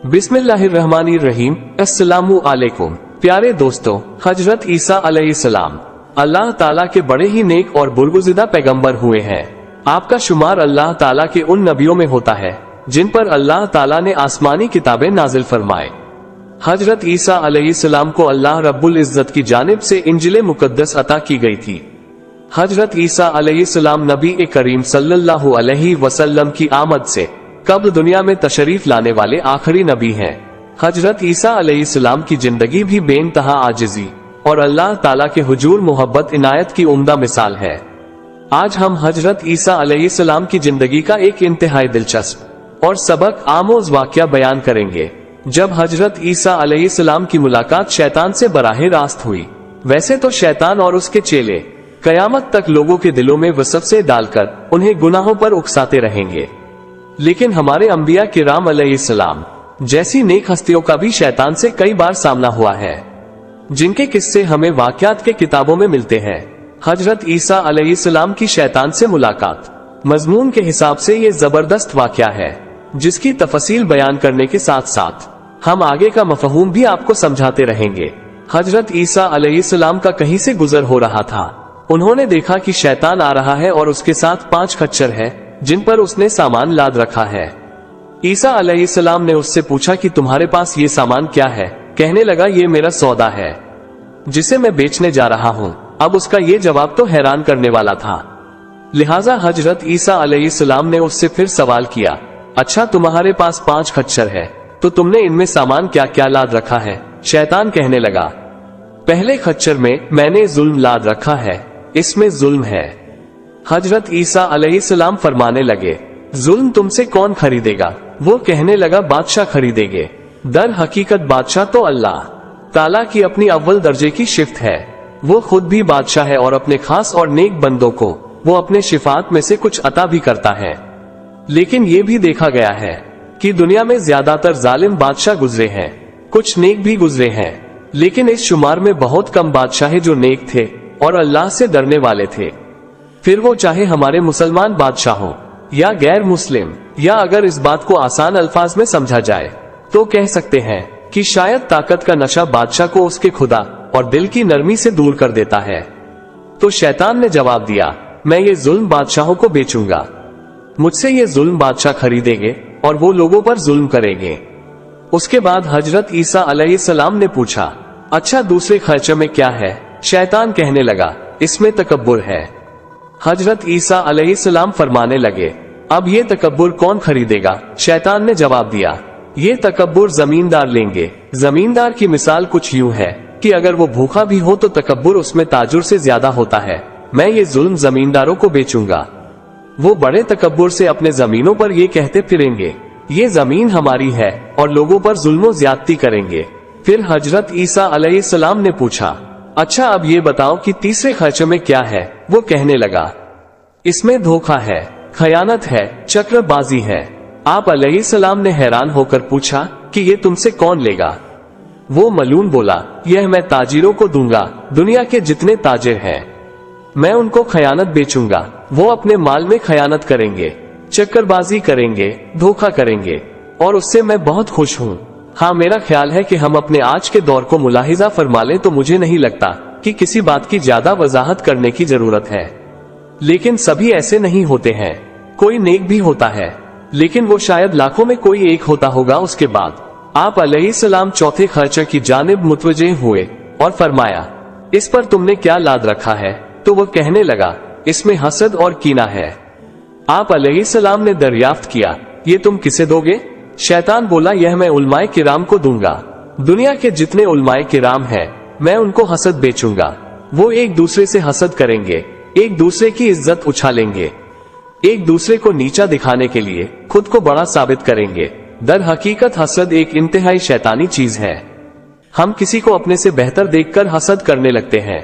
बिस्मिल्लाहिर्रहमानिर्रहीम। अस्सलामु अलैकुम। प्यारे दोस्तों, हजरत ईसा अलैहिस्सलाम अल्लाह ताला के बड़े ही नेक और बुर्गुज़िदा पैगंबर हुए हैं। आपका शुमार अल्लाह ताला के उन नबियों में होता है जिन पर अल्लाह ताला ने आसमानी किताबें नाजिल फरमाए। हजरत ईसा अलैहिस्सलाम को अल्लाह रब्बुल इज्जत की जानिब से इंजिल मुकद्दस अता की गई थी। हजरत ईसा अलैहिस्सलाम नबी करीम सल्लल्लाहु अलैहि वसल्लम की आमद से कब्ल दुनिया में तशरीफ लाने वाले आखिरी नबी हैं। हजरत ईसा अलैहिस्सलाम की जिंदगी भी बेइंतहा आजिज़ी और अल्लाह ताला के हुजूर मोहब्बत इनायत की उम्दा मिसाल है। आज हम हजरत ईसा अलैहिस्सलाम की जिंदगी का एक इंतहाई दिलचस्प और सबक आमोज वाकया बयान करेंगे, जब हजरत ईसा अलैहिस्सलाम की मुलाकात शैतान से बराहे रास्त हुई। वैसे तो शैतान और उसके चेले कयामत तक लोगों के दिलों में वसवसे डालकर उन्हें गुनाहों पर उकसाते रहेंगे, लेकिन हमारे अंबिया किराम अलैहिस्सलाम जैसी नेक हस्तियों का भी शैतान से कई बार सामना हुआ है, जिनके किस्से हमें वाकयात के किताबों में मिलते हैं। हजरत ईसा अलैहिस्सलाम की शैतान से मुलाकात मजमून के हिसाब से ये जबरदस्त वाकया है, जिसकी तफसील बयान करने के साथ साथ हम आगे का मफहूम भी आपको समझाते रहेंगे। हजरत ईसा अलैहिस्सलाम का कहीं से गुजर हो रहा था। उन्होंने देखा कि शैतान आ रहा है और उसके साथ 5 खच्चर है जिन पर उसने सामान लाद रखा है। ईसा अलैहिस्सलाम ने उससे पूछा कि तुम्हारे पास ये सामान क्या है? कहने लगा, ये मेरा सौदा है जिसे मैं बेचने जा रहा हूँ। अब उसका ये जवाब तो हैरान करने वाला था। लिहाजा हजरत ईसा अलैहिस्सलाम ने उससे फिर सवाल किया, अच्छा तुम्हारे पास 5 खच्चर है, तो तुमने इनमें सामान क्या क्या लाद रखा है? शैतान कहने लगा, पहले खच्चर में मैंने जुल्म लाद रखा है, इसमें जुल्म है। हजरत ईसा अलैहिस्सलाम फरमाने लगे, जुल्म तुमसे कौन खरीदेगा? वो कहने लगा, बादशाह खरीदेंगे। दर हकीकत बादशाह तो अल्लाह ताला की अपनी अव्वल दर्जे की शिफ्त है। वो खुद भी बादशाह है और अपने खास और नेक बंदों को वो अपने शिफात में से कुछ अता भी करता है। लेकिन ये भी देखा गया है कि दुनिया में ज्यादातर जालिम बादशाह गुजरे हैं, कुछ नेक भी गुजरे हैं, लेकिन इस शुमार में बहुत कम बादशाह जो नेक थे और अल्लाह से डरने वाले थे। फिर वो चाहे हमारे मुसलमान बादशाह हो या गैर मुस्लिम, या अगर इस बात को आसान अल्फाज में समझा जाए तो कह सकते हैं कि शायद ताकत का नशा बादशाह को उसके खुदा और दिल की नरमी से दूर कर देता है। तो शैतान ने जवाब दिया, मैं ये जुल्म बादशाहों को बेचूंगा, मुझसे ये जुल्म बादशाह खरीदेंगे और वो लोगों पर जुल्म करेंगे। उसके बाद हजरत ईसा अलैहिस्सलाम ने पूछा, अच्छा दूसरे खर्चे में क्या है? शैतान कहने लगा, इसमें तकब्बुर है। हजरत ईसा अलैहिस्सलाम फरमाने लगे, अब ये तकब्बुर कौन खरीदेगा? शैतान ने जवाब दिया, ये तकब्बुर जमींदार लेंगे। जमींदार की मिसाल कुछ यूं है कि अगर वो भूखा भी हो तो तकब्बुर उसमें ताजुर से ज्यादा होता है। मैं ये जुल्म जमींदारों को बेचूंगा। वो बड़े तकब्बुर से अपने जमीनों पर ये कहते फिरेंगे, ये जमीन हमारी है, और लोगों पर जुल्मो ज्यादती करेंगे। फिर हजरत ईसा अलैहिस्सलाम ने पूछा, अच्छा अब ये बताओ कि तीसरे खर्चे में क्या है? वो कहने लगा, इसमें धोखा है, खयानत है, चक्रबाजी है। आप अलैहिस्सलाम ने हैरान होकर पूछा कि ये तुमसे कौन लेगा? वो मलून बोला, यह मैं ताजिरों को दूंगा, दुनिया के जितने ताजिर हैं मैं उनको खयानत बेचूंगा। वो अपने माल में खयानत करेंगे, चक्करबाजी करेंगे, धोखा करेंगे, और उससे मैं बहुत खुश हूँ। हाँ, मेरा ख्याल है कि हम अपने आज के दौर को मुलाहिजा फरमा लें तो मुझे नहीं लगता कि किसी बात की ज्यादा वजाहत करने की जरूरत है। लेकिन सभी ऐसे नहीं होते हैं। कोई नेक भी होता है, लेकिन वो शायद लाखों में कोई एक होता होगा। उसके बाद आप अलैहिस्सलाम चौथे खर्चे की जानिब मुतवज्जे हुए और फरमाया, इस पर तुमने क्या लाद रखा है? तो वो कहने लगा, इसमें हसद और कीना है। आप अलैहिस्सलाम ने दरियाफ्त किया, ये तुम किसे दोगे? शैतान बोला, यह मैं उलमाए किराम को दूंगा। दुनिया के जितने उलमाए किराम हैं मैं उनको हसद बेचूंगा। वो एक दूसरे से हसद करेंगे, एक दूसरे की इज्जत उछालेंगे, एक दूसरे को नीचा दिखाने के लिए खुद को बड़ा साबित करेंगे। दर हकीकत हसद एक इंतहाई शैतानी चीज है। हम किसी को अपने से बेहतर देखकर हसद करने लगते हैं।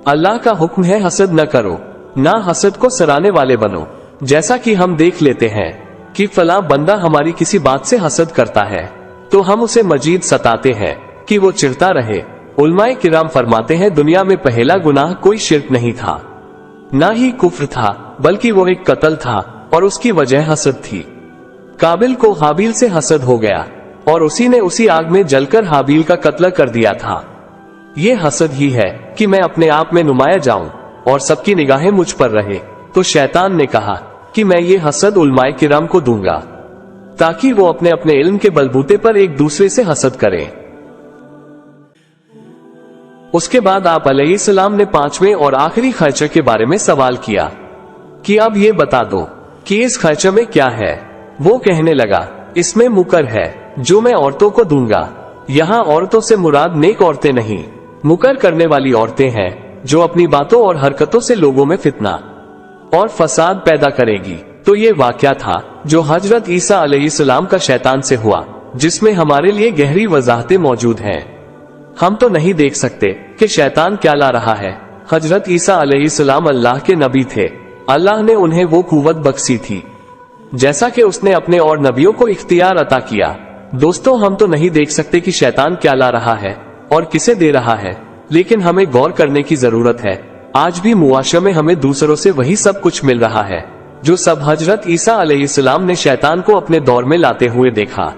अल्लाह का हुक्म है, हसद न करो, ना हसद को सराहने वाले बनो। जैसा कि हम देख लेते हैं कि फला बंदा हमारी किसी बात से हसद करता है तो हम उसे मजीद सताते हैं कि वो चिढ़ता रहे। उलमाए किराम फरमाते हैं, दुनिया में पहला गुनाह कोई शिर्क नहीं था, ना ही कुफ्र था, बल्कि वो एक कत्ल था और उसकी वजह हसद थी। काबिल को हाबिल से हसद हो गया और उसी ने उसी आग में जलकर हाबील का कत्ल कर दिया था। ये हसद ही है कि मैं अपने आप में नुमाया जाऊं और सबकी निगाहें मुझ पर रहे। तो शैतान ने कहा कि मैं ये हसद उलमाए किराम को दूंगा ताकि वो अपने अपने इल्म के बलबूते पर एक दूसरे से हसद करें। उसके बाद आप अलैहिस्सलाम ने पांचवें और आखिरी खर्चे के बारे में सवाल किया कि अब ये बता दो कि इस खर्चे में क्या है। वो कहने लगा, इसमें मुकर है जो मैं औरतों को दूंगा। यहाँ औरतों से मुराद नेक औरतें नहीं, मुकर करने वाली औरतें हैं जो अपनी बातों और हरकतों से लोगों में फितना और फसाद पैदा करेगी। तो ये वाकया था जो हजरत ईसा अलैहिस्सलाम का शैतान से हुआ, जिसमें हमारे लिए गहरी वजाहतें मौजूद हैं। हम तो नहीं देख सकते कि शैतान क्या ला रहा है। हजरत ईसा अलैहिस्सलाम अल्लाह के नबी थे। अल्लाह ने उन्हें वो कुव्वत बख्शी थी जैसा कि उसने अपने और नबियों को इख्तियार अता किया। दोस्तों, हम तो नहीं देख सकते कि शैतान क्या ला रहा है और किसे दे रहा है, लेकिन हमें गौर करने की जरूरत है। आज भी मुआशरे में हमें दूसरों से वही सब कुछ मिल रहा है जो सब हजरत ईसा अलैहिस्सलाम ने शैतान को अपने दौर में लाते हुए देखा।